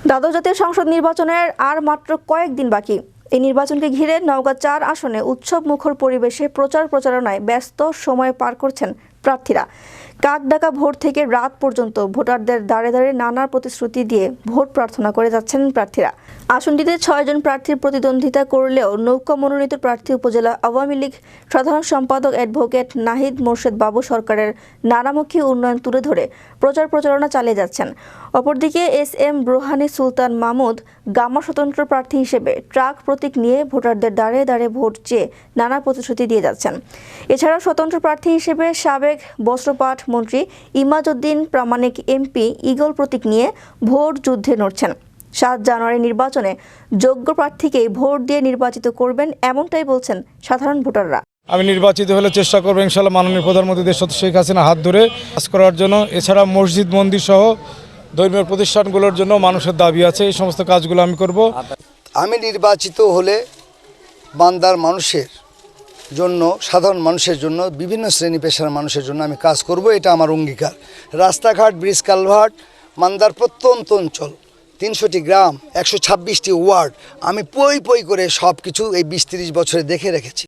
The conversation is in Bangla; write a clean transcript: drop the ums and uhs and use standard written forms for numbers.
দ্বাদশ জাতীয় সংসদ নির্বাচনের আর মাত্র কয়েকদিন বাকি। এই নির্বাচনকে ঘিরে নওগাঁ ৪ আসনে উৎসব মুখর পরিবেশে প্রচারণায় ব্যস্ত সময় পার করছেন প্রার্থীরা। কাকডাকা ভোর থেকে রাত পর্যন্ত ভোটারদের দাঁড়ে দাঁড়ে নানা প্রতিশ্রুতি দিয়ে ভোট প্রার্থনা করে যাচ্ছেন প্রার্থীরা। আসনটিতে ৬ জন প্রার্থীর প্রতিদ্বন্দ্বিতা করলেও নৌকা মনোনীত প্রার্থী উপজেলা আওয়ামী লীগ সাধারণ সম্পাদক অ্যাডভোকেট নাহিদ মোর্শেদ বাবু সরকারের নানামুখী উন্নয়ন তুলে ধরে প্রচারণা চালিয়ে যাচ্ছেন। অপরদিকে এস.এম. রোহানী সুলতান মাহমুদ গামা স্বতন্ত্র প্রার্থী হিসেবে ট্রাক প্রতীক নিয়ে ভোটারদের দাঁড়ে দাঁড়ে ভোট চেয়ে নানা প্রতিশ্রুতি দিয়ে যাচ্ছেন। এছাড়াও স্বতন্ত্র প্রার্থী হিসেবে সাবেক বস্ত্রপাট মন্ত্রী ইমাজউদ্দিন প্রামাণিক এমপি ঈগল প্রতীক নিয়ে ভোট যুদ্ধে নড়ছেন। ৭ জানুয়ারি নির্বাচনে যোগ্য প্রার্থীকেই ভোট দিয়ে নির্বাচিত করবেন, এমনটাই বলছেন সাধারণ ভোটাররা। আমি নির্বাচিত হলে চেষ্টা করবো ইনশাআল্লাহ মাননীয় প্রধানমন্ত্রী দেশরত্ন শেখ হাসিনা হাত ধরে কাজ করার জন্য। এছাড়া মসজিদ মন্দির সহ ধর্মীয় প্রতিষ্ঠানগুলোর জন্য মানুষের দাবি আছে, এই সমস্ত কাজগুলো আমি করব। আমি নির্বাচিত হলে বান্দার মানুষের জন্য, সাধারণ মানুষের জন্য, বিভিন্ন শ্রেণী পেশার মানুষের জন্য আমি কাজ করব, এটা আমার অঙ্গীকার। রাস্তাঘাট, ব্রিজ, কালভার্ট, মান্দার প্রত্যন্ত অঞ্চল, ৩০০টি গ্রাম, ১২৬টি ওয়ার্ড আমি পই করে সব কিছু এই ২০-৩০ বছরে দেখে রেখেছি।